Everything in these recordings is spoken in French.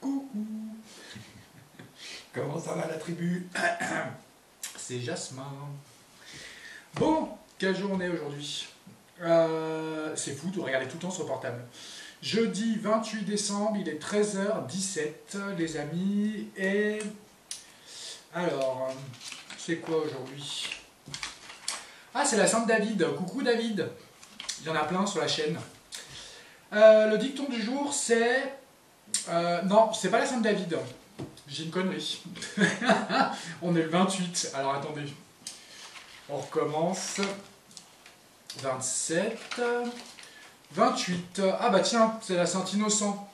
Coucou. Comment ça va la tribu? C'est Jasmin. Bon, quelle journée aujourd'hui? C'est fou de regarder tout le temps sur le portable. Jeudi 28 décembre, il est 13h17, les amis. Et alors, c'est quoi aujourd'hui? Ah, c'est la Sainte David. Coucou David. Il y en a plein sur la chaîne. Le dicton du jour, c'est... non, c'est pas la Sainte David. J'ai une connerie. On est le 28. Alors attendez. On recommence. 27. 28. Ah bah tiens, c'est la Saint Innocent.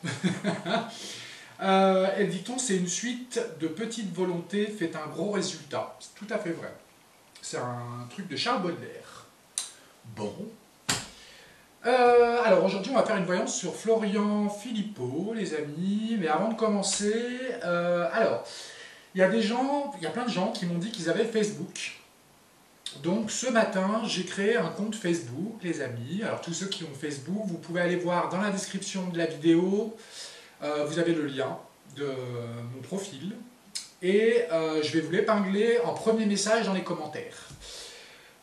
Et le dicton, c'est une suite de petites volontés fait un gros résultat. C'est tout à fait vrai. C'est un truc de Charles Baudelaire. Bon. Alors aujourd'hui, on va faire une voyance sur Florian Philippot, les amis. Mais avant de commencer, alors, il y a plein de gens qui m'ont dit qu'ils avaient Facebook. Donc ce matin, j'ai créé un compte Facebook, les amis. Alors tous ceux qui ont Facebook, vous pouvez aller voir dans la description de la vidéo. Vous avez le lien de mon profil. Et je vais vous l'épingler en premier message dans les commentaires.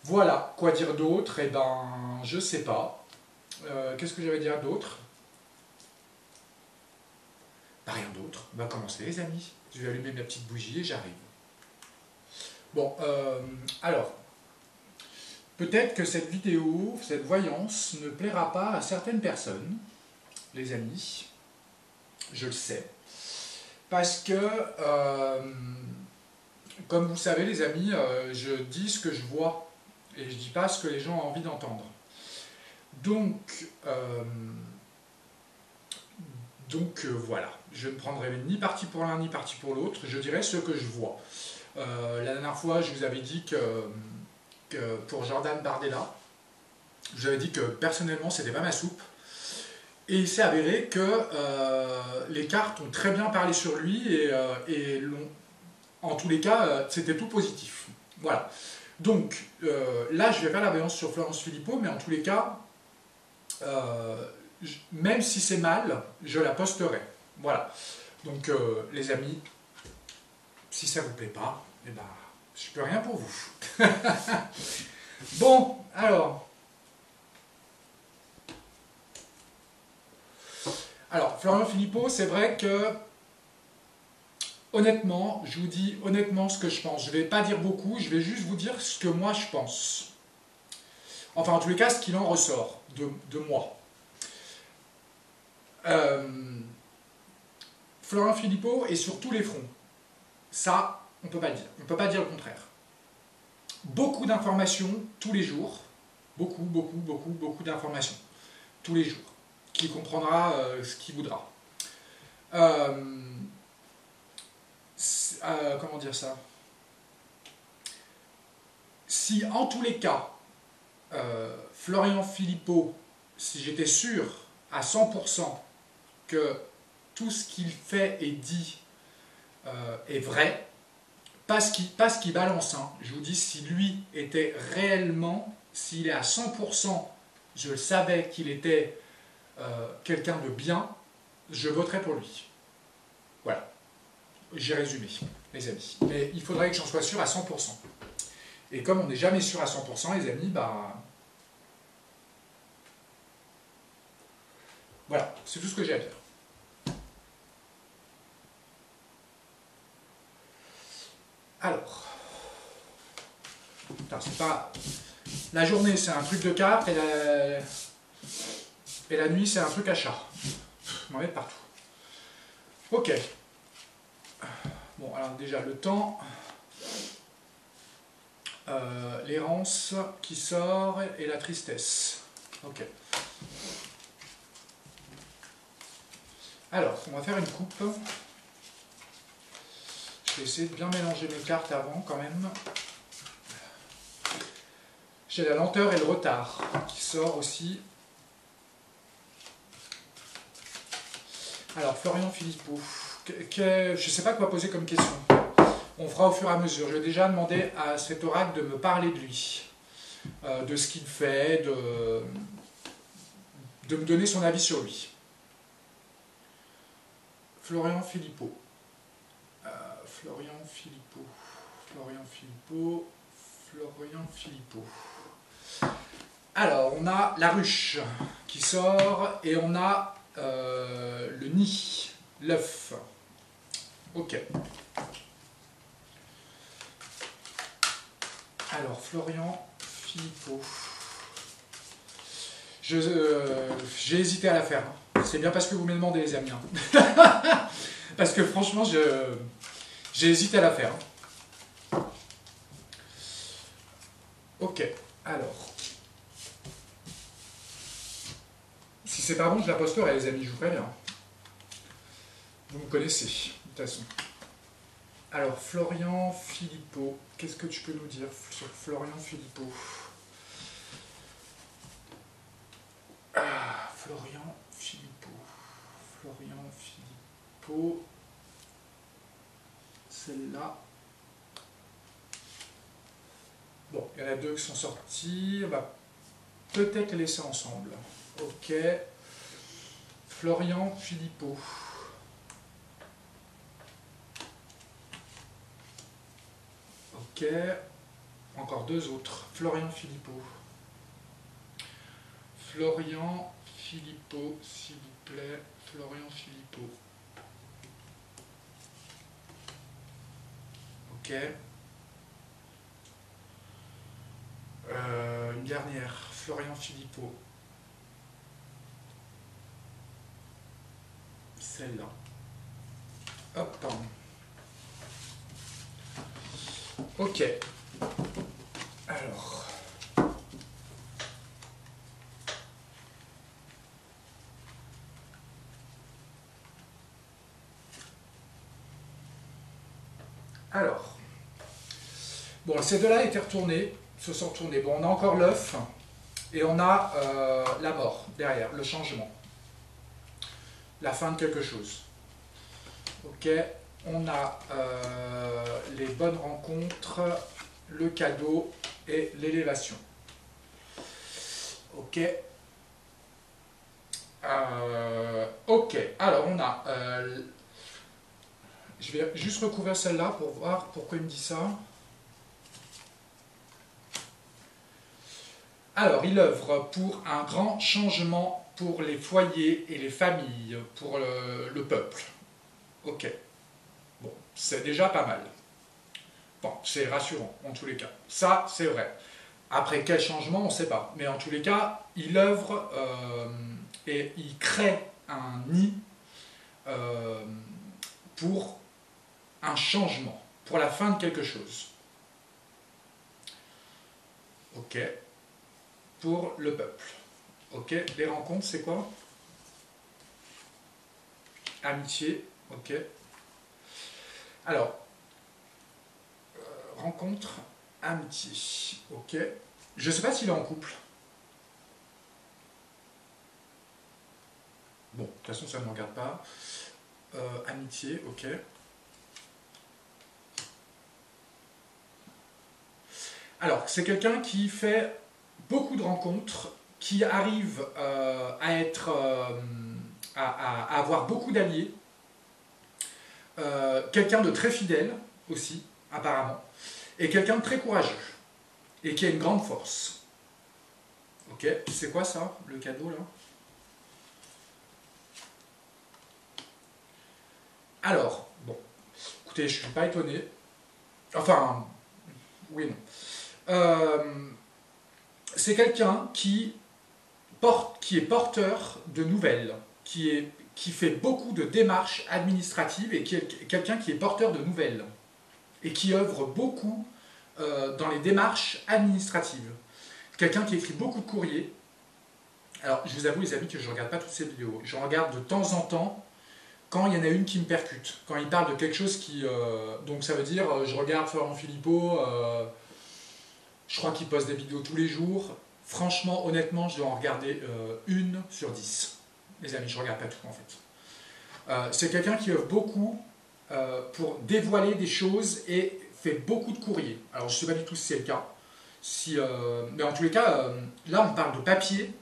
Voilà, quoi dire d'autre? Eh ben, je sais pas. Qu'est-ce que j'avais à dire d'autre? Bah, rien d'autre. On va commencer, les amis. Je vais allumer ma petite bougie et j'arrive. Bon, alors, peut-être que cette vidéo, cette voyance ne plaira pas à certaines personnes, les amis. Je le sais. Parce que, comme vous savez, les amis, je dis ce que je vois et je dis pas ce que les gens ont envie d'entendre. Donc voilà, je ne prendrai ni parti pour l'un ni parti pour l'autre, je dirai ce que je vois. La dernière fois, je vous avais dit que pour Jordan Bardella, je vous avais dit que personnellement, c'était pas ma soupe. Et il s'est avéré que les cartes ont très bien parlé sur lui et en tous les cas, c'était tout positif. Voilà. Donc là, je vais faire la voyance sur Florence Philippot, mais en tous les cas, même si c'est mal, je la posterai. Voilà. Donc les amis, si ça vous plaît pas, eh ben, je peux rien pour vous. Bon, alors, Florian Philippot, c'est vrai que, honnêtement, je vous dis honnêtement ce que je pense. Je ne vais pas dire beaucoup, je vais juste vous dire ce que moi je pense. Enfin, en tous les cas, ce qu'il en ressort de moi. Florian Philippot est sur tous les fronts. Ça, on ne peut pas le dire. On ne peut pas dire le contraire. Beaucoup d'informations tous les jours. Beaucoup d'informations tous les jours. Qui comprendra ce qu'il voudra. Comment dire ça? Si en tous les cas, Florian Philippot, si j'étais sûr à 100% que tout ce qu'il fait et dit est vrai, pas ce qu'il balance, hein. Je vous dis, si lui était réellement, s'il est à 100%, je le savais qu'il était quelqu'un de bien, je voterais pour lui. Voilà, j'ai résumé, les amis. Mais il faudrait que j'en sois sûr à 100%. Et comme on n'est jamais sûr à 100%, les amis, bah... voilà, c'est tout ce que j'ai à dire. Alors... Putain, c'est pas... La journée, c'est un truc de cartes, et la nuit, c'est un truc à chat. On va mettre partout. Ok. Bon, alors déjà, le temps... l'errance qui sort et la tristesse. Ok. Alors, on va faire une coupe. Je vais essayer de bien mélanger mes cartes avant quand même. J'ai la lenteur et le retard qui sort aussi. Alors, Florian Philippot. Je ne sais pas quoi poser comme question. On fera au fur et à mesure. Je vais déjà demander à cet oracle de me parler de lui, de ce qu'il fait, de me donner son avis sur lui. Florian Philippot. Florian Philippot. Florian Philippot. Florian Philippot. Alors, on a la ruche qui sort et on a le nid, l'œuf. Ok. Alors, Florian Philippot. J'ai hésité à la faire. C'est bien parce que vous me demandez, les amis. Parce que franchement, j'ai hésité à la faire. Ok, alors. Si c'est pas bon, je la posterai, les amis, je vous préviens. Vous me connaissez, de toute façon. Alors, Florian Philippot, qu'est-ce que tu peux nous dire sur Florian Philippot? Ah, Florian Philippot. Florian Philippot. Celle-là. Bon, il y en a deux qui sont sortis. On va peut-être les laisser ensemble. Ok. Florian Philippot. Ok. Encore deux autres. Florian Philippot. Florian Philippot, s'il vous plaît. Florian Philippot. Ok. Une dernière. Florian Philippot. Celle-là. Hop. Ok. Alors. Bon, ces deux-là étaient retournés, se sont retournés. Bon, on a encore l'œuf et on a la mort derrière, le changement. La fin de quelque chose. Ok, on a les bonnes rencontres, le cadeau et l'élévation. Ok. Ok, alors on a... je vais juste recouvrir celle-là pour voir pourquoi il me dit ça. Alors, il œuvre pour un grand changement pour les foyers et les familles, pour le peuple. Ok. Bon, c'est déjà pas mal. Bon, c'est rassurant, en tous les cas. Ça, c'est vrai. Après, quel changement, on ne sait pas. Mais en tous les cas, il œuvre et il crée un nid pour un changement, pour la fin de quelque chose. Ok. Pour le peuple. Ok. Les rencontres, c'est quoi? Amitié. Ok. Alors, rencontre, amitié. Ok. Je ne sais pas s'il est en couple. Bon, de toute façon, ça ne me regarde pas. Amitié, ok. Alors, c'est quelqu'un qui fait beaucoup de rencontres, qui arrive à être, à avoir beaucoup d'alliés, quelqu'un de très fidèle aussi, apparemment, et quelqu'un de très courageux, et qui a une grande force. Ok, c'est quoi ça, le cadeau là? Alors, bon, écoutez, je ne suis pas étonné. Enfin, oui, non. C'est quelqu'un qui est porteur de nouvelles, qui fait beaucoup de démarches administratives et qui est quelqu'un qui est porteur de nouvelles et qui œuvre beaucoup dans les démarches administratives. Quelqu'un qui écrit beaucoup de courriers. Alors, je vous avoue, les amis, que je ne regarde pas toutes ces vidéos. Je regarde de temps en temps quand il y en a une qui me percute. Quand il parle de quelque chose qui... donc ça veut dire, je regarde Florian Philippot, je crois qu'il poste des vidéos tous les jours. Franchement, honnêtement, je dois en regarder une sur 10. Les amis, je ne regarde pas tout en fait. C'est quelqu'un qui œuvre beaucoup pour dévoiler des choses et fait beaucoup de courriers. Alors je ne sais pas du tout si c'est le cas. Mais en tous les cas, là on parle de papier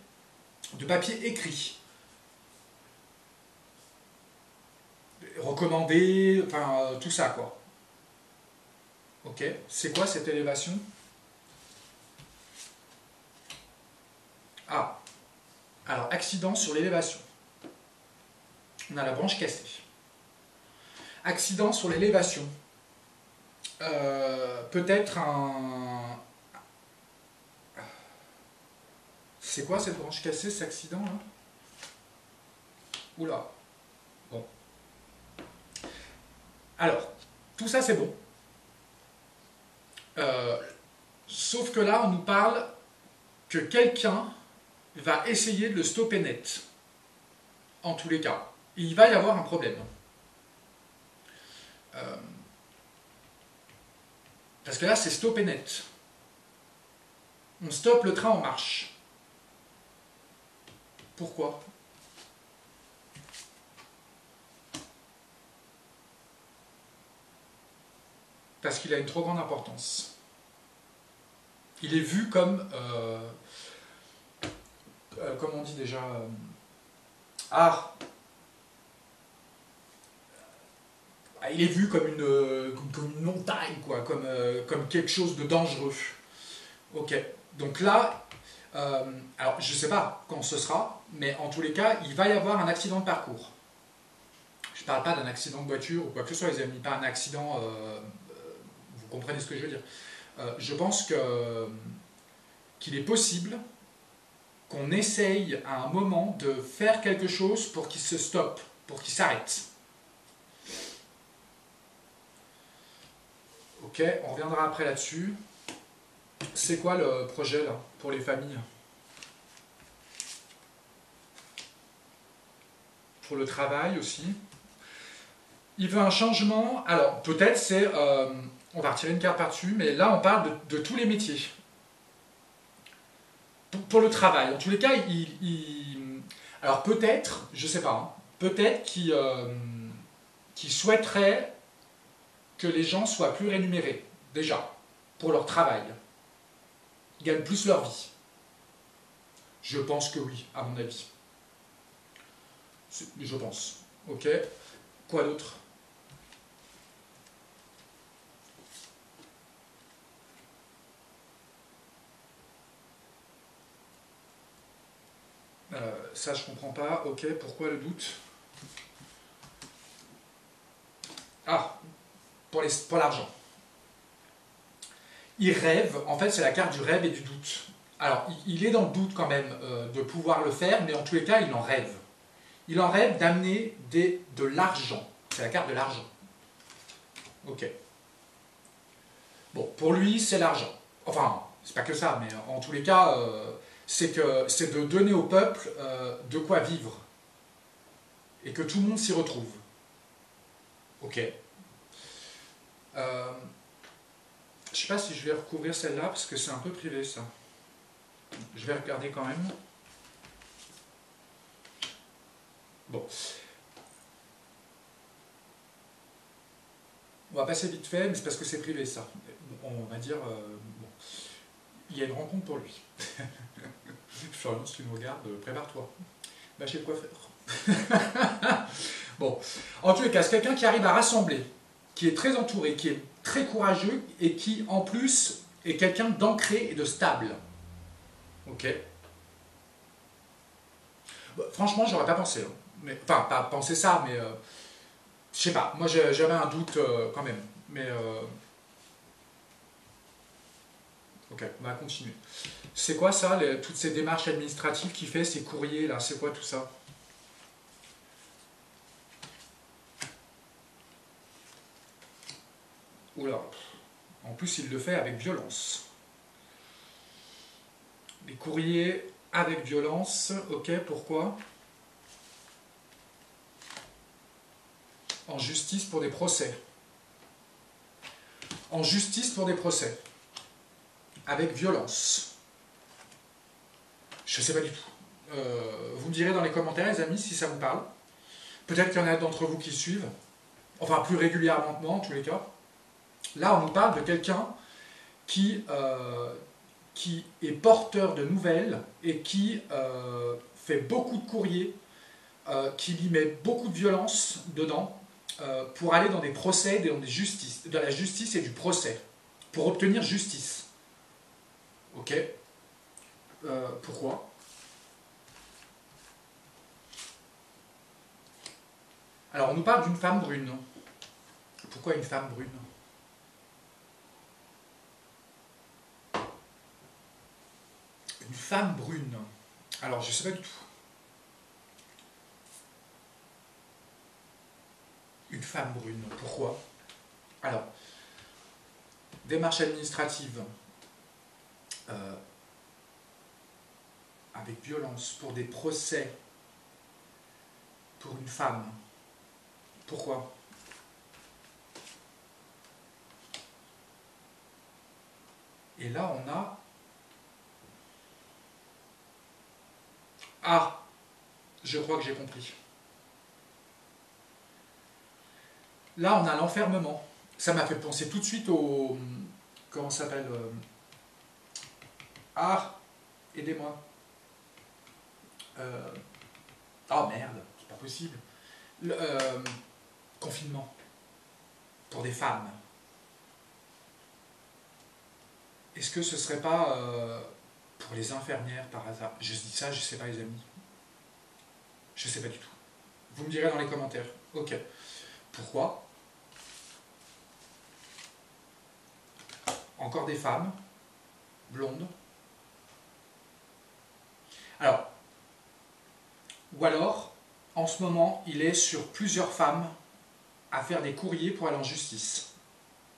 écrit. recommandé, enfin tout ça quoi. Ok, c'est quoi cette élévation? Ah, alors accident sur l'élévation. On a la branche cassée. Accident sur l'élévation. Peut-être un... C'est quoi cette branche cassée, cet accident là? Oula. Bon. Alors, tout ça c'est bon. Sauf que là, on nous parle que quelqu'un va essayer de le stopper net. En tous les cas. Il va y avoir un problème. Parce que là, c'est stopper net. On stoppe le train en marche. Pourquoi? Parce qu'il a une trop grande importance. Il est vu comme... comment on dit déjà il est vu comme une montagne, quoi, comme quelque chose de dangereux. Ok, donc là, alors je ne sais pas quand ce sera, mais en tous les cas, il va y avoir un accident de parcours. Je ne parle pas d'un accident de voiture ou quoi que ce soit, les amis, pas un accident, vous comprenez ce que je veux dire. Je pense qu'il est possible qu'on essaye à un moment de faire quelque chose pour qu'il se stoppe, pour qu'il s'arrête. Ok, on reviendra après là-dessus. C'est quoi le projet là, pour les familles? Pour le travail aussi. Il veut un changement. Alors, peut-être c'est... on va retirer une carte par-dessus, mais là, on parle de tous les métiers. Pour le travail. En tous les cas, alors peut-être, je sais pas, hein, peut-être qu'il souhaiterait que les gens soient plus rémunérés, déjà, pour leur travail. Ils gagnent plus leur vie. Je pense que oui, à mon avis. Je pense. Ok. Quoi d'autre? Ça, je comprends pas. Ok, pourquoi le doute? Ah, pour l'argent. Il rêve, en fait, c'est la carte du rêve et du doute. Alors, il est dans le doute quand même de pouvoir le faire, mais en tous les cas, il en rêve. Il en rêve d'amener de l'argent. C'est la carte de l'argent. Ok. Bon, pour lui, c'est l'argent. Enfin, c'est pas que ça, mais en tous les cas, c'est de donner au peuple de quoi vivre. Et que tout le monde s'y retrouve. Ok. Je sais pas si je vais recouvrir celle-là, parce que c'est un peu privé, ça. Je vais regarder quand même. Bon. On va passer vite fait, mais c'est parce que c'est privé, ça. On va dire... bon. Il y a une rencontre pour lui. Florian, si tu nous regardes, prépare-toi. Va chez le coiffeur. Bon. En tous les cas, c'est quelqu'un qui arrive à rassembler, qui est très entouré, qui est très courageux, et qui, en plus, est quelqu'un d'ancré et de stable. Ok. Bon, franchement, j'aurais pas pensé. Hein. Mais, enfin, pas pensé ça, mais... je sais pas, moi j'avais un doute quand même. Mais... ok, on va continuer. C'est quoi ça, toutes ces démarches administratives qu'il fait, ces courriers là, c'est quoi tout ça? Oula, en plus il le fait avec violence. Les courriers avec violence, ok, pourquoi? En justice pour des procès. En justice pour des procès. Avec violence. Je ne sais pas du tout. Vous me direz dans les commentaires, les amis, si ça vous parle. Peut-être qu'il y en a d'entre vous qui suivent. Enfin, plus régulièrement que moi, en tous les cas. Là, on nous parle de quelqu'un qui est porteur de nouvelles et qui fait beaucoup de courriers, qui y met beaucoup de violence dedans, pour aller dans des procès, dans la justice et du procès, pour obtenir justice. Ok. Pourquoi? Alors, on nous parle d'une femme brune. Pourquoi une femme brune? Une femme brune. Alors, je ne sais pas du tout. Une femme brune. Pourquoi? Alors, démarche administrative avec violence pour des procès pour une femme. Pourquoi? Et là, on a... Ah, je crois que j'ai compris. Là, on a l'enfermement. Ça m'a fait penser tout de suite au... Comment ça s'appelle Ah, aidez-moi. Oh merde, c'est pas possible. Confinement. Pour des femmes. Est-ce que ce serait pas pour les infirmières par hasard? Je dis ça, je sais pas les amis. Je sais pas du tout. Vous me direz dans les commentaires. Ok. Pourquoi? Encore des femmes, blondes. Alors, ou alors, en ce moment, il est sur plusieurs femmes à faire des courriers pour aller en justice.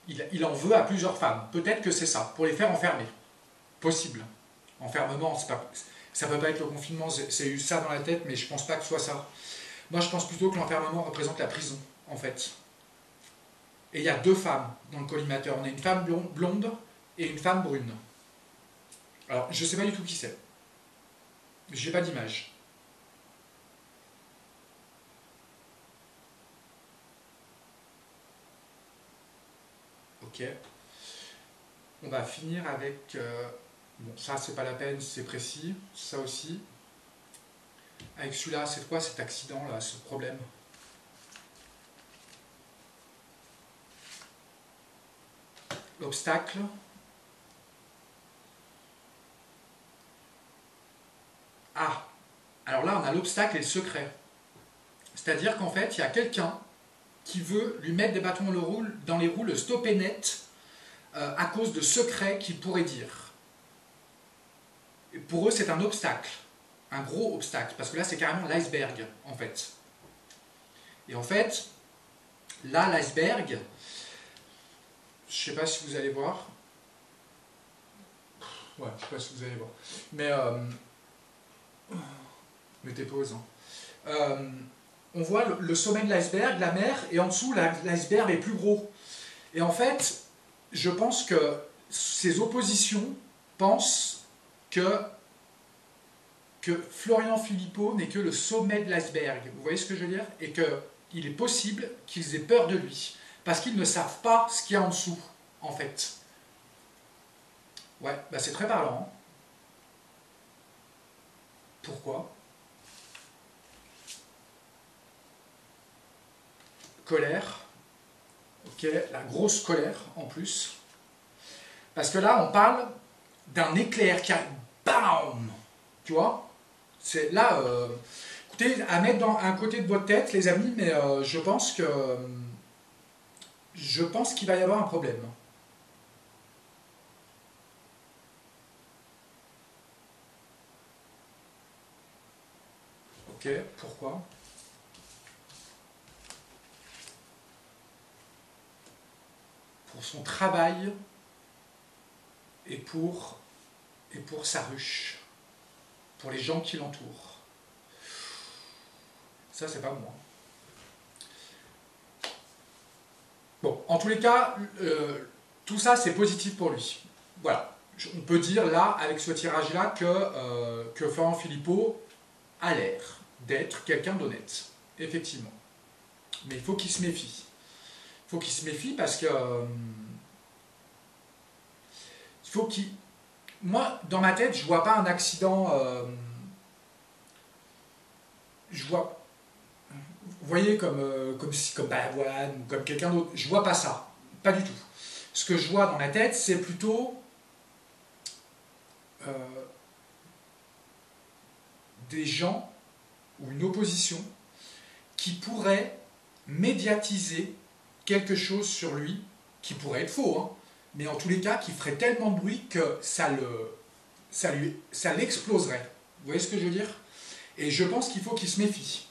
Il en veut à plusieurs femmes. Peut-être que c'est ça, pour les faire enfermer. Possible. Enfermement, ça peut pas être le confinement, c'est eu ça dans la tête, mais je pense pas que ce soit ça. Moi, je pense plutôt que l'enfermement représente la prison, en fait. Et il y a deux femmes dans le collimateur. On a une femme blonde et une femme brune. Alors, je sais pas du tout qui c'est. J'ai pas d'image. Ok. On va finir avec... bon, ça, c'est pas la peine, c'est précis. Ça aussi. Avec celui-là, c'est quoi cet accident-là, ce problème? L'obstacle. Ah, alors là, on a l'obstacle et le secret. C'est-à-dire qu'en fait, il y a quelqu'un qui veut lui mettre des bâtons dans les roues, le stopper net, à cause de secrets qu'il pourrait dire. Et pour eux, c'est un obstacle, un gros obstacle, parce que là, c'est carrément l'iceberg, en fait. Et en fait, là, l'iceberg, je ne sais pas si vous allez voir. Ouais, je ne sais pas si vous allez voir. Mais, mettez pause. On voit le sommet de l'iceberg, la mer, et en dessous, l'iceberg est plus gros. Et en fait, je pense que ces oppositions pensent que Florian Philippot n'est que le sommet de l'iceberg. Vous voyez ce que je veux dire? Et qu'il est possible qu'ils aient peur de lui. Parce qu'ils ne savent pas ce qu'il y a en dessous, en fait. Ouais, bah c'est très parlant. Pourquoi? Colère. Ok, la grosse colère en plus. Parce que là, on parle d'un éclair qui a... BAM! Tu vois? C'est là... écoutez, à mettre dans un côté de votre tête, les amis, mais je pense que... je pense qu'il va y avoir un problème. Ok, pourquoi? Pour son travail et pour sa ruche, pour les gens qui l'entourent. Ça, c'est pas moi. Bon, en tous les cas, tout ça, c'est positif pour lui. Voilà. On peut dire là, avec ce tirage-là, que Florian Philippot a l'air d'être quelqu'un d'honnête. Effectivement. Mais il faut qu'il se méfie. Il faut qu'il se méfie parce que... il faut qu'il... Moi, dans ma tête, je vois pas un accident... je vois... vous voyez, comme Balavoine ou comme quelqu'un d'autre. Je vois pas ça. Pas du tout. Ce que je vois dans ma tête, c'est plutôt des gens ou une opposition qui pourrait médiatiser quelque chose sur lui, qui pourrait être faux, hein, mais en tous les cas, qui ferait tellement de bruit que ça l'exploserait. Vous voyez ce que je veux dire? Et je pense qu'il faut qu'il se méfie.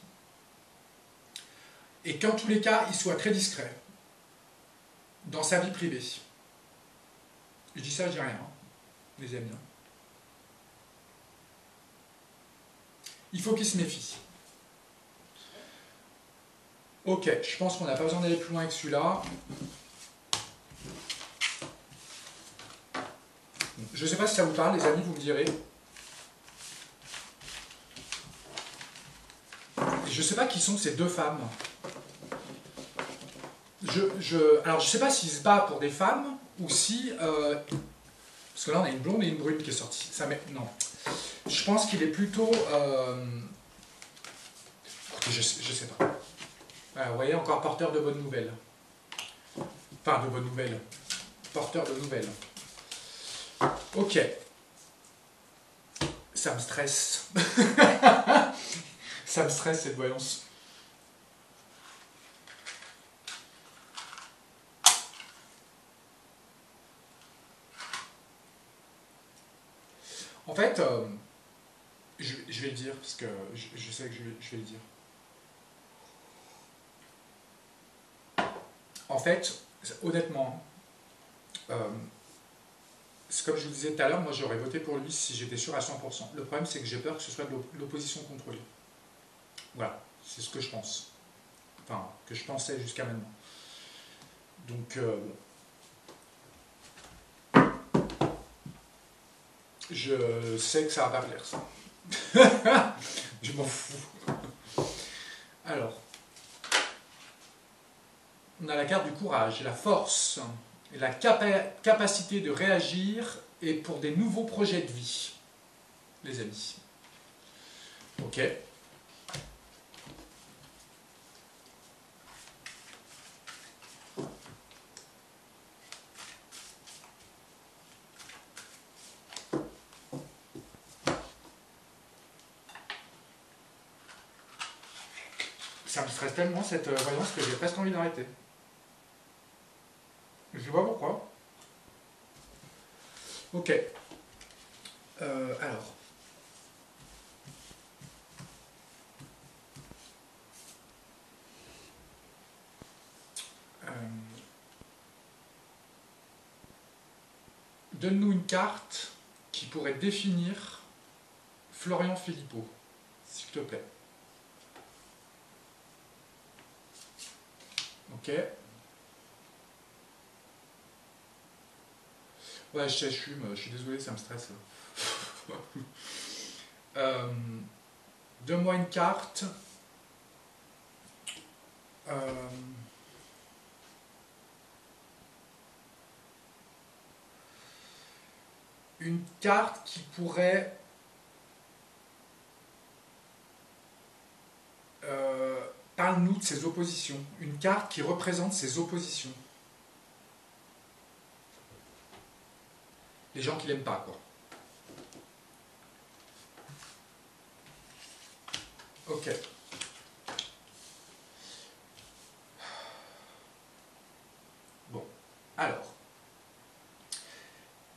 Et qu'en tous les cas, il soit très discret dans sa vie privée. Je dis ça, je dis rien, hein, les amis. Il faut qu'il se méfie. Ok, je pense qu'on n'a pas besoin d'aller plus loin que celui-là. Je ne sais pas si ça vous parle, les amis, vous me direz. Et je ne sais pas qui sont ces deux femmes. Alors, je ne sais pas s'il se bat pour des femmes ou si... parce que là, on a une blonde et une brune qui est sortie. Non. Je pense qu'il est plutôt... je sais pas. Vous voyez, encore porteur de bonnes nouvelles. Enfin, de bonnes nouvelles. Porteur de nouvelles. Ok. Ça me stresse. Ça me stresse, cette voyance. En fait, je vais le dire, parce que je sais que je vais le dire. En fait, honnêtement, c'est comme je vous disais tout à l'heure, moi j'aurais voté pour lui si j'étais sûr à 100%. Le problème, c'est que j'ai peur que ce soit de l'opposition contrôlée. Voilà, c'est ce que je pense. Enfin, que je pensais jusqu'à maintenant. Donc, je sais que ça va pas plaire, ça. Je m'en fous. Alors, on a la carte du courage, la force, et la capacité de réagir et pour des nouveaux projets de vie, les amis. Ok. Ça me stresse tellement cette voyance que j'ai presque envie d'arrêter. Je sais pas pourquoi. Ok. Alors. Donne-nous une carte qui pourrait définir Florian Philippot, s'il te plaît. Ok. Ouais, je suis désolé, ça me stresse. Donne-moi une carte. Une carte qui pourrait parle-nous de ses oppositions. Une carte qui représente ses oppositions. Les gens qui l'aiment pas, quoi. Ok. Bon. Alors.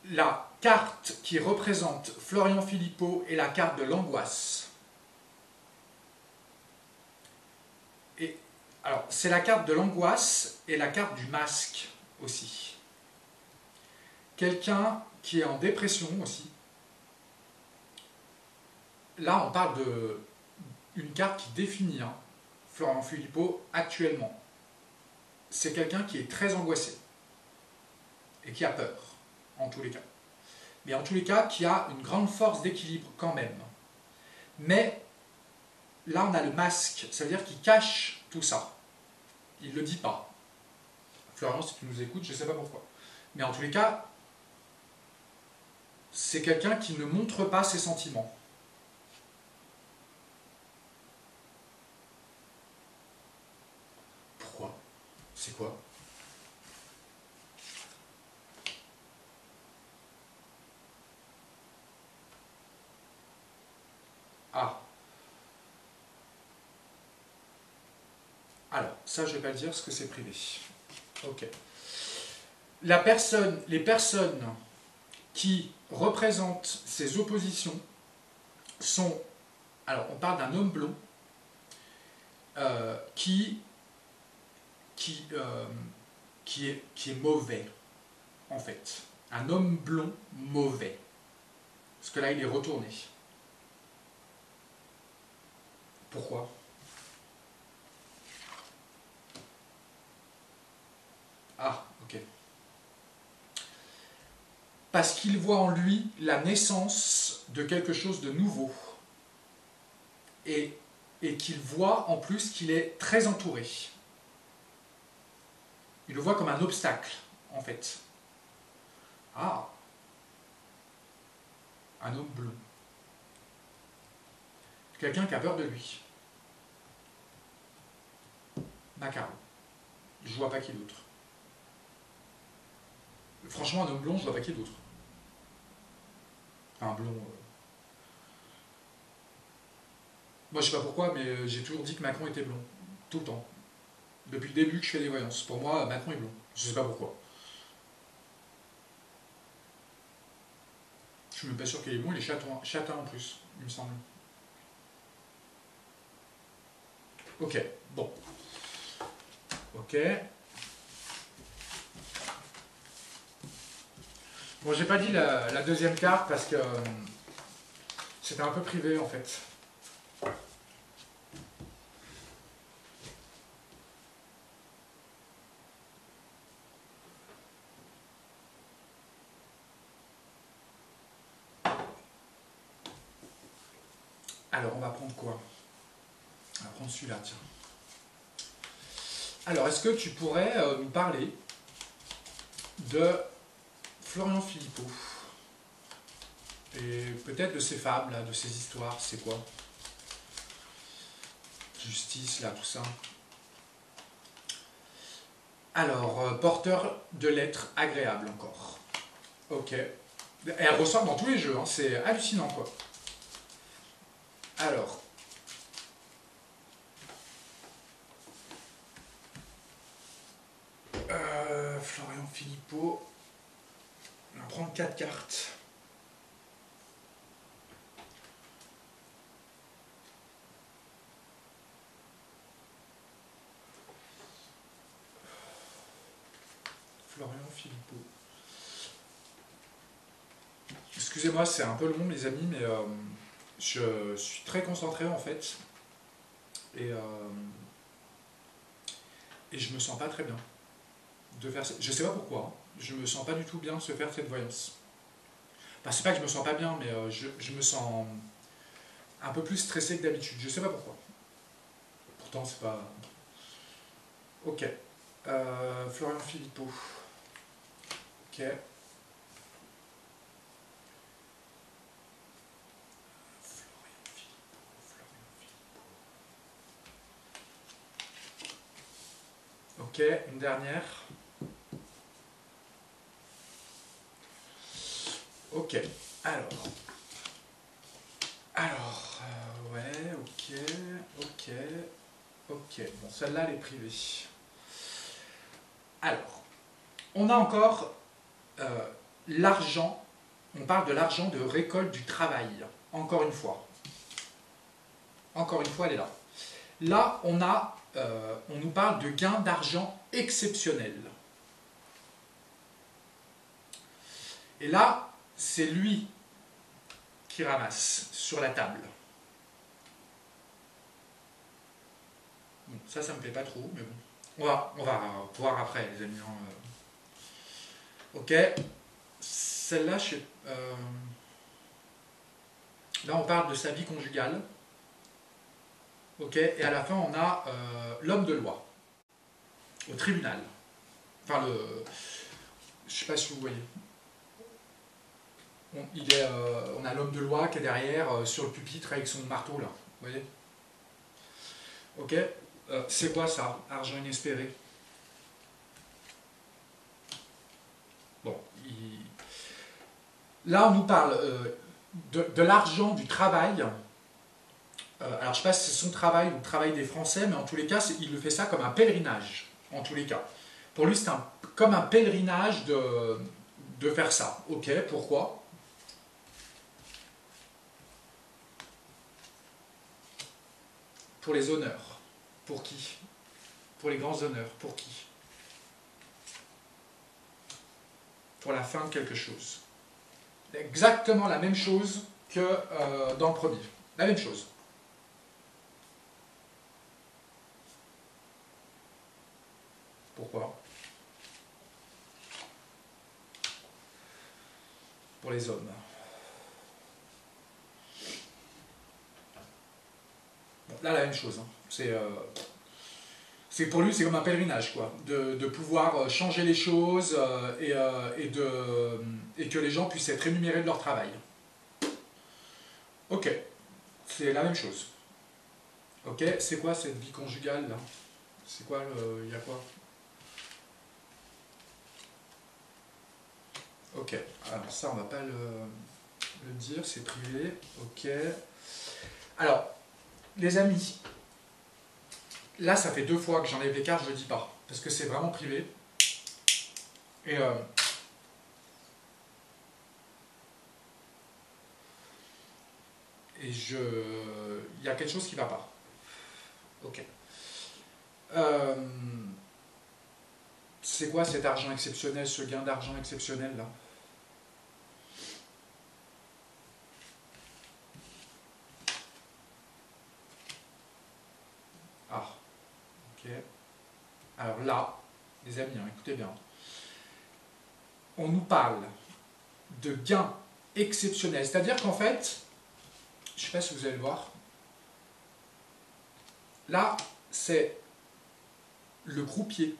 La carte qui représente Florian Philippot est la carte de l'angoisse. Et alors, c'est la carte de l'angoisse et la carte du masque aussi. Quelqu'un qui est en dépression aussi. Là, on parle d'une carte qui définit Florian Philippot actuellement. C'est quelqu'un qui est très angoissé et qui a peur, en tous les cas. Mais en tous les cas, qui a une grande force d'équilibre quand même. Mais là, on a le masque, ça veut dire qu'il cache tout ça. Il ne le dit pas. Florian, si tu nous écoutes, je ne sais pas pourquoi. Mais en tous les cas, c'est quelqu'un qui ne montre pas ses sentiments. C'est quoi? Ah. Alors, ça, je ne vais pas le dire parce que c'est privé. Ok. Les personnes qui représentent ces oppositions sont... Alors, on parle d'un homme blond qui est mauvais, en fait. Un homme blond mauvais. Parce que là, il est retourné. Pourquoi? Ah, ok. Parce qu'il voit en lui la naissance de quelque chose de nouveau. Et qu'il voit en plus qu'il est très entouré. Il le voit comme un obstacle, en fait. Ah, un homme blond. Quelqu'un qui a peur de lui. Macaron. Je vois pas qui d'autre. Franchement, un homme blond, je vois pas qui d'autre. Enfin, un blond... Moi, je sais pas pourquoi, mais j'ai toujours dit que Macron était blond. Tout le temps. Depuis le début que je fais des voyances. Pour moi, Macron est blond. Je sais pas pourquoi. Je suis même pas sûr qu'il est blond, il est châtain en plus, il me semble. Ok, bon. Ok. Bon, j'ai pas dit la deuxième carte parce que c'était un peu privé en fait. Alors, on va prendre quoi? On va prendre celui-là, tiens. Alors, est-ce que tu pourrais nous parler de Florian Philippot et peut-être de ses fables, là, de ses histoires, c'est quoi? Justice, là, tout ça. Alors, porteur de lettres agréables encore. Ok. Et elle ressort dans tous les jeux, hein, c'est hallucinant, quoi. Alors, Florian Philippot, on va prendre 4 cartes. Florian Philippot. Excusez-moi, c'est un peu long, les amis, mais je suis très concentré en fait. Et je me sens pas très bien de faire. Je sais pas pourquoi, hein. Je me sens pas du tout bien de se faire cette voyance. Enfin, c'est pas que je me sens pas bien, mais je me sens un peu plus stressé que d'habitude. Je sais pas pourquoi. Pourtant, c'est pas. Ok. Florian Philippot. Ok. Ok, une dernière. Ok, alors. Ouais, ok. Bon, celle-là, elle est privée. Alors, on a encore l'argent. On parle de l'argent de récolte du travail. Encore une fois. Encore une fois, elle est là. Là, on nous parle de gains d'argent exceptionnels. Et là, c'est lui qui ramasse sur la table. Bon, ça me plaît pas trop, mais bon. On va voir après, les amis. Ok. Celle-là, là, on parle de sa vie conjugale. Ok. Et à la fin, on a l'homme de loi. Au tribunal. Enfin, je sais pas si vous voyez. On a l'homme de loi qui est derrière, sur le pupitre avec son marteau, là. Vous voyez? Ok. C'est quoi ça? Argent inespéré. Là, on nous parle de l'argent, du travail. Alors, je ne sais pas si c'est son travail ou le travail des Français, mais en tous les cas, il le fait ça comme un pèlerinage, en tous les cas. Pour lui, c'est comme un pèlerinage de faire ça. Ok, pourquoi? Pour les honneurs. Pour qui? Pour les grands honneurs. Pour qui? Pour la fin de quelque chose. Exactement la même chose que dans le premier. La même chose. Pourquoi? Pour les hommes. Bon, là, la même chose. Hein. C'est pour lui, c'est comme un pèlerinage, quoi. De pouvoir changer les choses et que les gens puissent être rémunérés de leur travail. Ok, c'est la même chose. Ok, c'est quoi cette vie conjugale, là? C'est quoi il y a quoi? Ok, alors ça, on va pas le dire, c'est privé. Ok. Alors, les amis, là, ça fait 2 fois que j'enlève l'écart, je ne le dis pas. Parce que c'est vraiment privé. Et il y a quelque chose qui ne va pas. Ok. C'est quoi cet argent exceptionnel, ce gain d'argent exceptionnel, là? Ah, ok. Alors là, les amis, hein, écoutez bien. On nous parle de gains exceptionnels. C'est-à-dire qu'en fait, je ne sais pas si vous allez le voir, là, c'est le croupier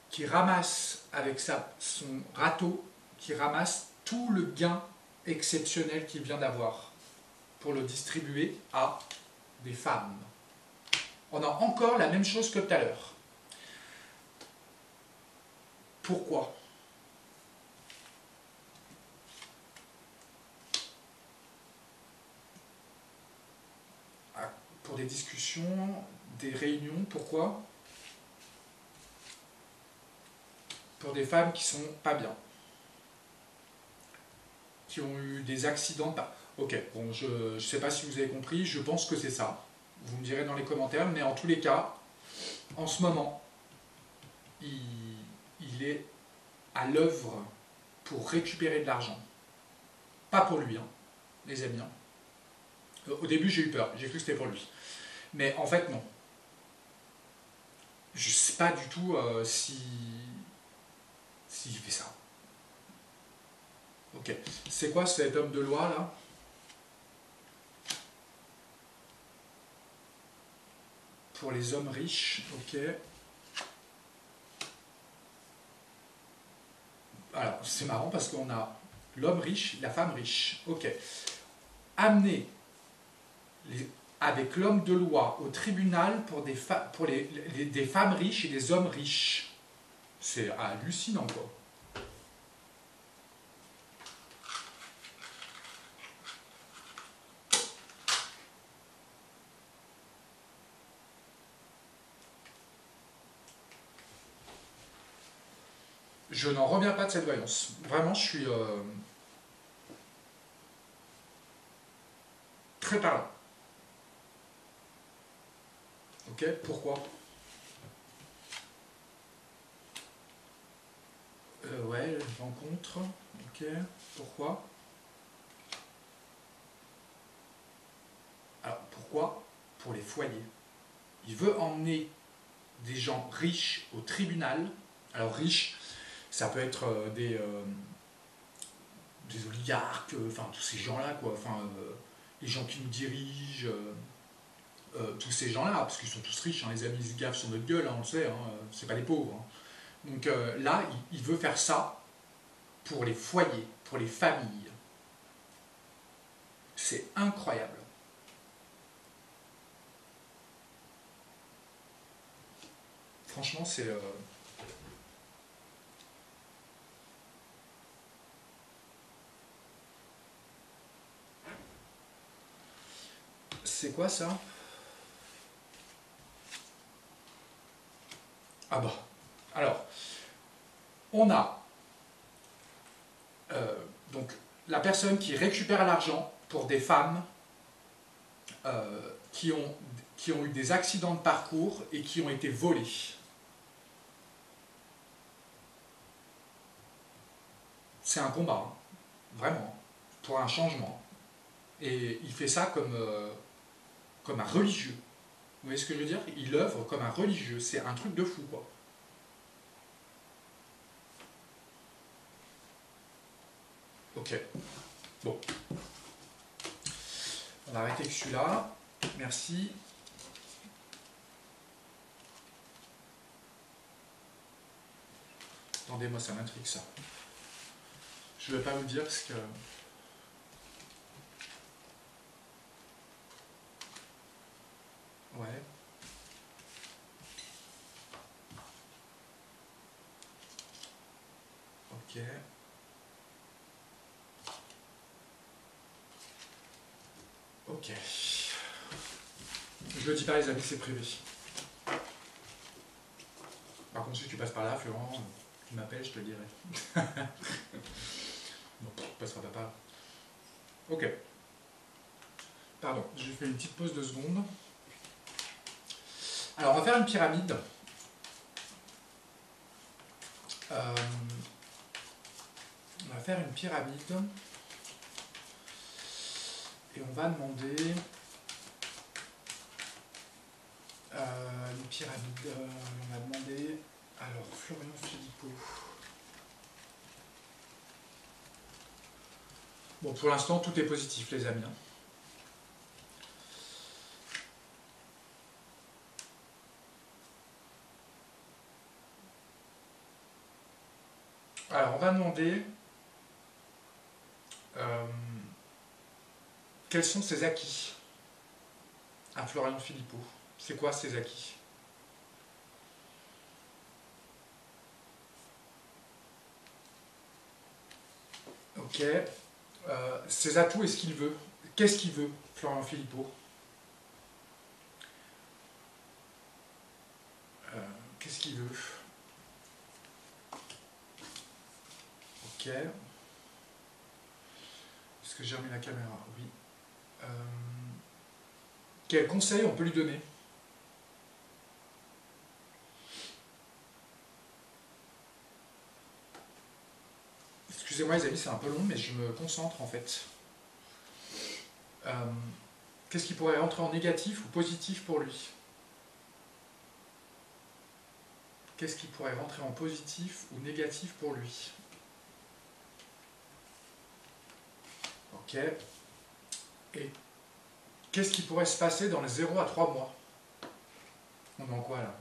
qui ramasse avec son râteau, qui ramasse tout le gain exceptionnel qu'il vient d'avoir pour le distribuer à des femmes. On a encore la même chose que tout à l'heure. Pourquoi? Pour des discussions, des réunions, pourquoi? Pour des femmes qui sont pas bien, qui ont eu des accidents. Ok, bon, je ne sais pas si vous avez compris, je pense que c'est ça. Vous me direz dans les commentaires, mais en tous les cas, en ce moment, il est à l'œuvre pour récupérer de l'argent. Pas pour lui, hein, les amis. Hein. Au début, j'ai eu peur, j'ai cru que c'était pour lui. Mais en fait, non. Je ne sais pas du tout s'il fait ça. Ok. C'est quoi cet homme de loi, là? Pour les hommes riches, ok. Alors, c'est marrant parce qu'on a l'homme riche, la femme riche. Ok. Amener avec l'homme de loi au tribunal pour des femmes riches et des hommes riches. C'est hallucinant, quoi. Je n'en reviens pas de cette voyance. Vraiment, je suis très parlant. Ok, pourquoi? Ouais, rencontre. Ok, pourquoi? Alors, pourquoi? Pour les foyers. Il veut emmener des gens riches au tribunal. Alors, riches, ça peut être des oligarques, enfin, tous ces gens-là, quoi. Enfin, les gens qui nous dirigent, tous ces gens-là, parce qu'ils sont tous riches, hein, les amis, ils se gaffent sur notre gueule, hein, on le sait, hein, c'est pas des pauvres. Hein. Donc là, il veut faire ça pour les foyers, pour les familles. C'est incroyable. Franchement, c'est... c'est quoi ça? Ah bah, alors, on a donc la personne qui récupère l'argent pour des femmes qui ont eu des accidents de parcours et qui ont été volées. C'est un combat, hein, vraiment, pour un changement. Et il fait ça comme un religieux. Vous voyez ce que je veux dire? Il œuvre comme un religieux. C'est un truc de fou, quoi. Ok. Bon. On va arrêter que celui-là. Merci. Attendez, moi ça m'intrigue ça. Je ne vais pas vous dire parce que... Ouais. Ok. Ok. Je le dis pas les amis, c'est privé. Par contre, si tu passes par là, Florent, tu m'appelles, je te le dirai. Non, tu passeras pas. Ok. Pardon, j'ai fait une petite pause de secondes. Alors, on va faire une pyramide. On va faire une pyramide. Et on va demander... une pyramide. On va demander... Alors, Florian Philippot. Bon, pour l'instant, tout est positif, les amis. Alors, on va demander quels sont ses acquis à Florian Philippot. C'est quoi ses acquis? Ok. Ses atouts et ce qu'il veut. Qu'est-ce qu'il veut, Florian Philippot? Qu'est-ce qu'il veut? Ok. Est-ce que j'ai remis la caméra? Oui. Quel conseil on peut lui donner? Excusez-moi les amis, c'est un peu long, mais je me concentre en fait. Qu'est-ce qui pourrait rentrer en négatif ou positif pour lui? Qu'est-ce qui pourrait rentrer en positif ou négatif pour lui? Ok. Et qu'est-ce qui pourrait se passer dans les 0 à 3 mois? On est en quoi là?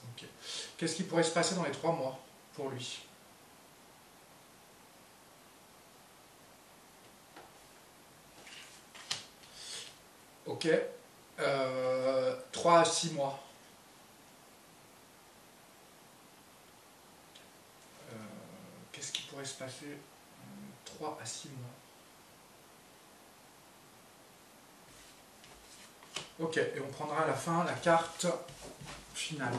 Ok. Qu'est-ce qui pourrait se passer dans les 3 mois pour lui? Ok. 3 à 6 mois. Qu'est-ce qui pourrait se passer 3 à 6 mois? Ok, et on prendra à la fin la carte finale.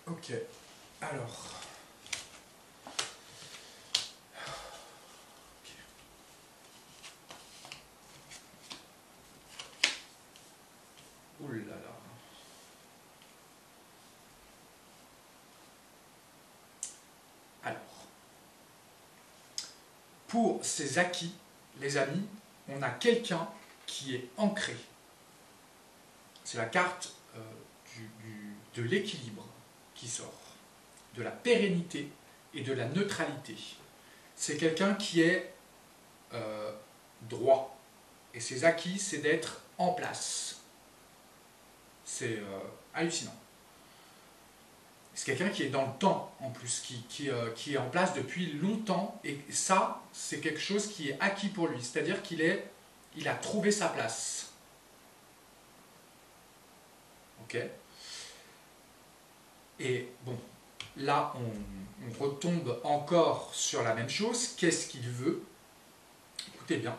Ok, alors... Ouh là là. Alors, pour ces acquis, les amis, on a quelqu'un qui est ancré. C'est la carte de l'équilibre qui sort, de la pérennité et de la neutralité. C'est quelqu'un qui est droit. Et ses acquis, c'est d'être en place. C'est hallucinant. C'est quelqu'un qui est dans le temps, en plus, qui est en place depuis longtemps. Et ça, c'est quelque chose qui est acquis pour lui. C'est-à-dire il a trouvé sa place. Ok. Et bon, Là, on retombe encore sur la même chose. Qu'est-ce qu'il veut? Écoutez bien,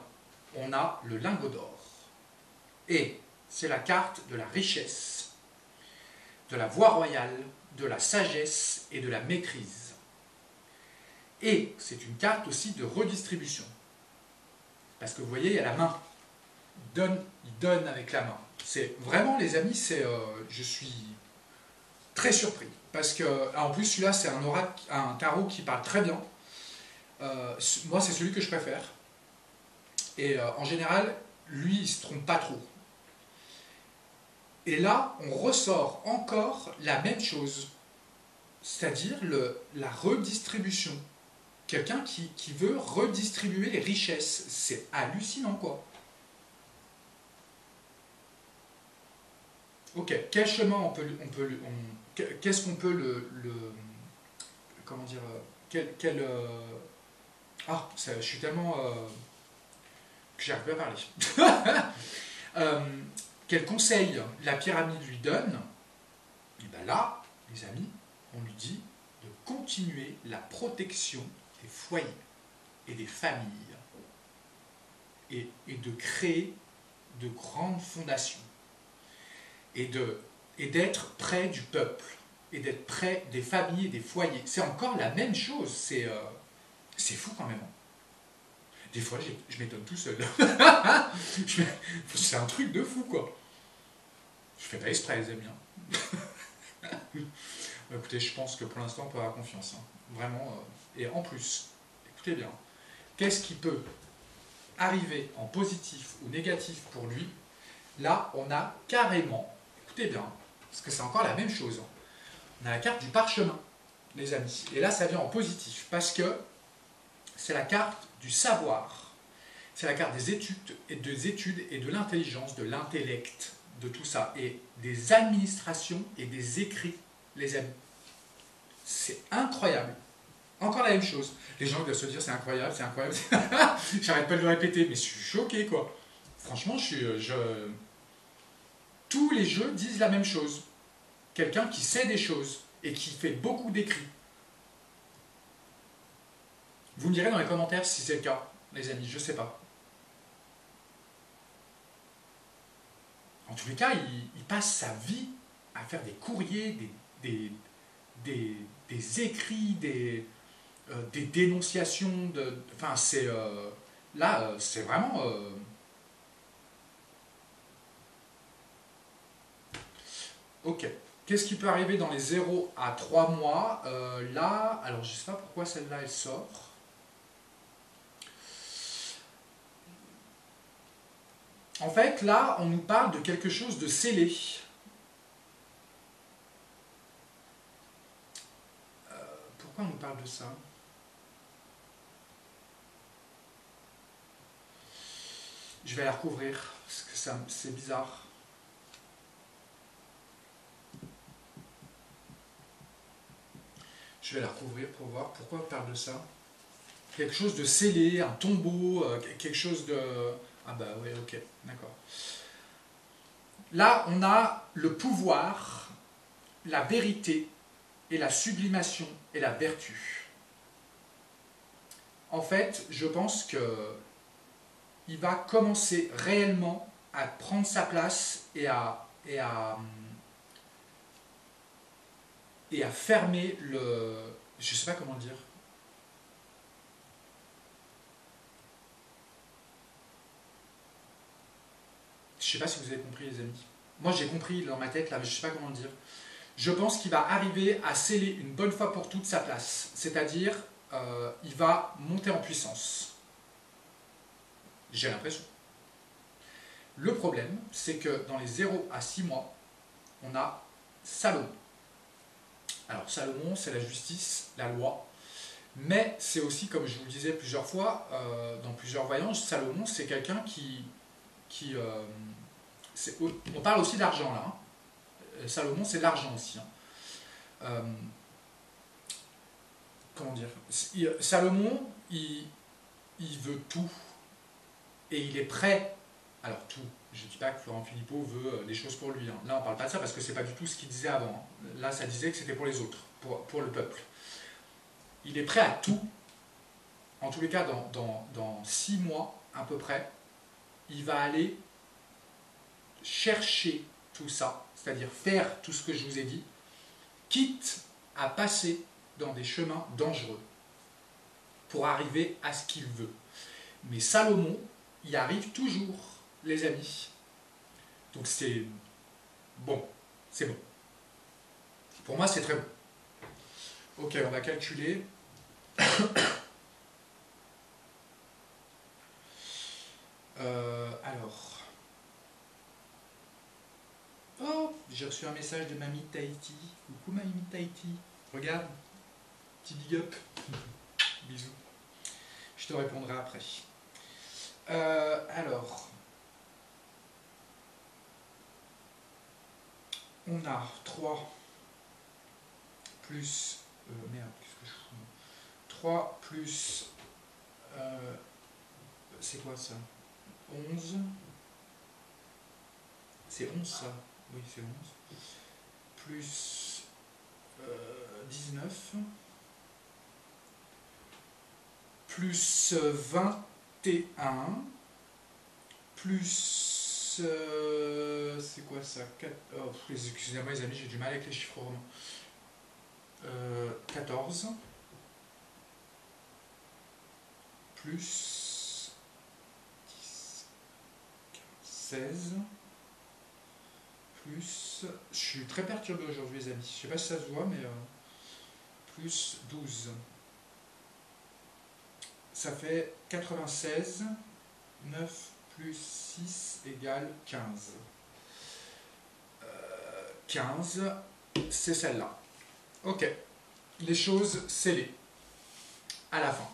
on a le lingot d'or. Et c'est la carte de la richesse, de la voie royale, de la sagesse et de la maîtrise. Et c'est une carte aussi de redistribution. Parce que vous voyez, il y a la main. Il donne avec la main. C'est vraiment, les amis, je suis très surpris. Parce que, en plus, celui-là, c'est un tarot qui parle très bien. Moi, c'est celui que je préfère. Et en général, lui, il ne se trompe pas trop. Et là, on ressort encore la même chose. C'est-à-dire la redistribution. Quelqu'un qui veut redistribuer les richesses. C'est hallucinant, quoi. Ok, quel chemin qu'est-ce qu'on peut comment dire, je suis tellement que j'arrive pas à parler. Quel conseil la pyramide lui donne? Et bien là, les amis, on lui dit de continuer la protection des foyers et des familles et de créer de grandes fondations et d'être près du peuple et d'être près des familles et des foyers. C'est encore la même chose, c'est fou quand même. Des fois, je m'étonne tout seul. C'est un truc de fou, quoi. Je fais pas exprès, les amis. Écoutez, je pense que pour l'instant, on peut avoir confiance. Hein. Vraiment. Et en plus, écoutez bien, qu'est-ce qui peut arriver en positif ou négatif pour lui? Là, on a carrément, écoutez bien, parce que c'est encore la même chose, hein. On a la carte du parchemin, les amis. Et là, ça vient en positif, parce que c'est la carte du savoir. C'est la carte des études et de l'intelligence, de l'intellect, de tout ça. Et des administrations et des écrits, les amis. C'est incroyable. Encore la même chose. Les gens doivent se dire c'est incroyable, c'est incroyable. J'arrête pas de le répéter, mais je suis choqué, quoi. Franchement, tous les jeux disent la même chose. Quelqu'un qui sait des choses et qui fait beaucoup d'écrits. Vous me direz dans les commentaires si c'est le cas, les amis, je sais pas. En tous les cas, il passe sa vie à faire des courriers, des écrits, des dénonciations. Enfin, là, c'est vraiment... Ok. Qu'est-ce qui peut arriver dans les 0 à 3 mois? Là, alors je ne sais pas pourquoi celle-là, elle sort. En fait, là, on nous parle de quelque chose de scellé. Pourquoi on nous parle de ça? Je vais la recouvrir, parce que c'est bizarre. Je vais la recouvrir pour voir pourquoi on parle de ça. Quelque chose de scellé, un tombeau, quelque chose de... Ah bah ouais, ok, d'accord. Là, on a le pouvoir, la vérité et la sublimation et la vertu. En fait, je pense que il va commencer réellement à prendre sa place et à fermer le... Je sais pas comment le dire. Je sais pas si vous avez compris, les amis. Moi, j'ai compris dans ma tête, là, mais je sais pas comment le dire. Je pense qu'il va arriver à sceller une bonne fois pour toutes sa place. C'est-à-dire, il va monter en puissance. J'ai l'impression. Le problème, c'est que dans les 0 à 6 mois, on a Salomon. Alors, Salomon, c'est la justice, la loi. Mais c'est aussi, comme je vous le disais plusieurs fois, dans plusieurs voyances, Salomon, c'est quelqu'un on parle aussi d'argent, là. Hein. Salomon, c'est l'argent aussi. Hein. Comment dire? Salomon, il veut tout. Et il est prêt, alors tout, Je ne dis pas que Florent Philippot veut des choses pour lui. Hein. Là, on ne parle pas de ça parce que c'est pas du tout ce qu'il disait avant. Hein. Là, ça disait que c'était pour les autres, pour le peuple. Il est prêt à tout. En tous les cas, dans 6 mois, à peu près, il va aller chercher tout ça, c'est-à-dire faire tout ce que je vous ai dit, quitte à passer dans des chemins dangereux pour arriver à ce qu'il veut. Mais Salomon y arrive toujours, les amis. Donc c'est bon, c'est bon. Pour moi, c'est très bon. Ok, on va calculer. Alors. Oh, j'ai reçu un message de Mamie Tahiti. Coucou Mamie Tahiti. Regarde, petit big up. Bisous. Je te répondrai après. Alors. On a 3 plus... merde, qu'est-ce que je fous? 3 plus... c'est quoi ça? 11. C'est 11 ça? Oui, c'est 11. Plus 19. Plus 21. Plus... c'est quoi ça? 4, oh, excusez-moi les amis, j'ai du mal avec les chiffres romains. 14. Plus 10, 16. Plus... Je suis très perturbé aujourd'hui les amis. Je sais pas si ça se voit, mais... plus 12. Ça fait 96. 9 plus 6 égale 15. 15, c'est celle-là. Ok. Les choses scellées. À la fin.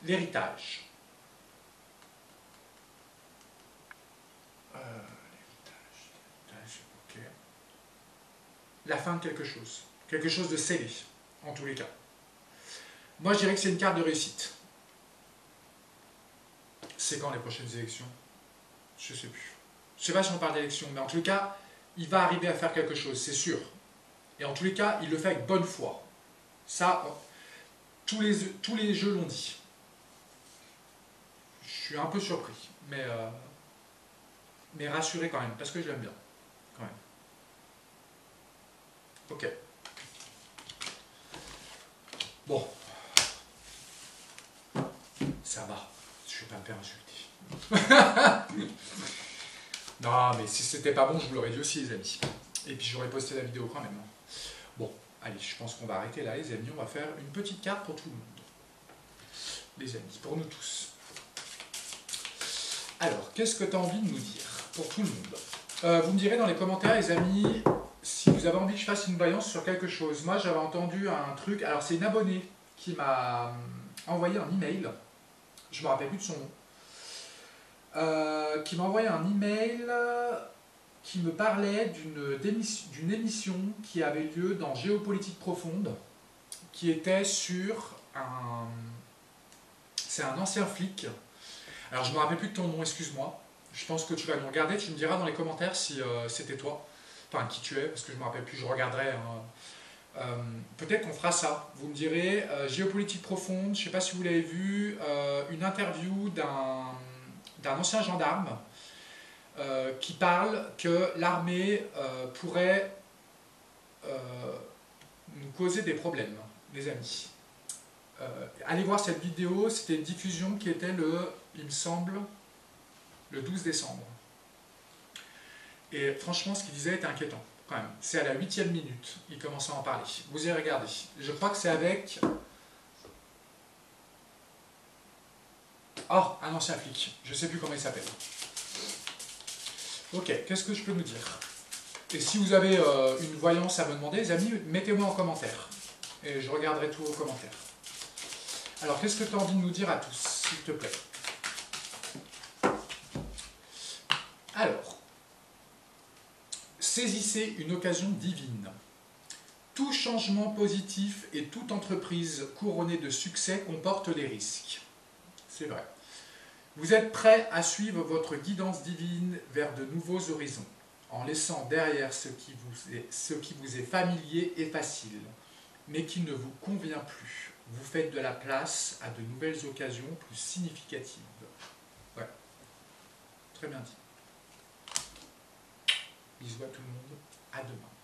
L'héritage. Ok. La fin de quelque chose. Quelque chose de scellé, en tous les cas. Moi, je dirais que c'est une carte de réussite. C'est quand les prochaines élections? Je sais plus. Je sais pas si on parle d'élections, mais en tous les cas, il va arriver à faire quelque chose, c'est sûr. Et en tous les cas, il le fait avec bonne foi. Ça, tous les jeux l'ont dit. Je suis un peu surpris, mais rassuré quand même, parce que je l'aime bien. Quand même. Ok. Bon. Ça va. Je vais pas me faire insulter. Non, mais si c'était pas bon, je vous l'aurais dit aussi, les amis. Et puis j'aurais posté la vidéo quand même. Bon, allez, je pense qu'on va arrêter là, les amis. On va faire une petite carte pour tout le monde. Les amis, pour nous tous. Alors, qu'est-ce que tu as envie de nous dire pour tout le monde? Vous me direz dans les commentaires, les amis, si vous avez envie que je fasse une voyance sur quelque chose. Moi, j'avais entendu un truc. Alors, c'est une abonnée qui m'a envoyé un email. Je ne me rappelle plus de son nom. Qui m'a envoyé un email qui me parlait d'une émission qui avait lieu dans Géopolitique Profonde, qui était sur un... C'est un ancien flic. Alors je ne me rappelle plus de ton nom, excuse-moi. Je pense que tu vas nous regarder, tu me diras dans les commentaires si c'était toi. Enfin, qui tu es, parce que je ne me rappelle plus, je regarderai. Hein. Peut-être qu'on fera ça. Vous me direz, Géopolitique Profonde, je ne sais pas si vous l'avez vu, une interview d'un ancien gendarme qui parle que l'armée pourrait nous causer des problèmes, les amis. Allez voir cette vidéo, c'était une diffusion qui était il me semble, le 12 décembre. Et franchement, ce qu'il disait était inquiétant, quand même. C'est à la 8e minute, il commençait à en parler. Vous y regardez. Je crois que c'est avec... Oh, un ancien flic. Je ne sais plus comment il s'appelle. Ok, qu'est-ce que je peux nous dire? Et si vous avez une voyance à me demander, les amis, mettez-moi en commentaire. Et je regarderai tous vos commentaires. Alors, qu'est-ce que tu as envie de nous dire à tous, s'il te plaît? Alors, saisissez une occasion divine. Tout changement positif et toute entreprise couronnée de succès comporte des risques. C'est vrai. Vous êtes prêt à suivre votre guidance divine vers de nouveaux horizons, en laissant derrière ce qui vous est familier et facile, mais qui ne vous convient plus. Vous faites de la place à de nouvelles occasions plus significatives. Ouais, très bien dit. Bisous à tout le monde, à demain.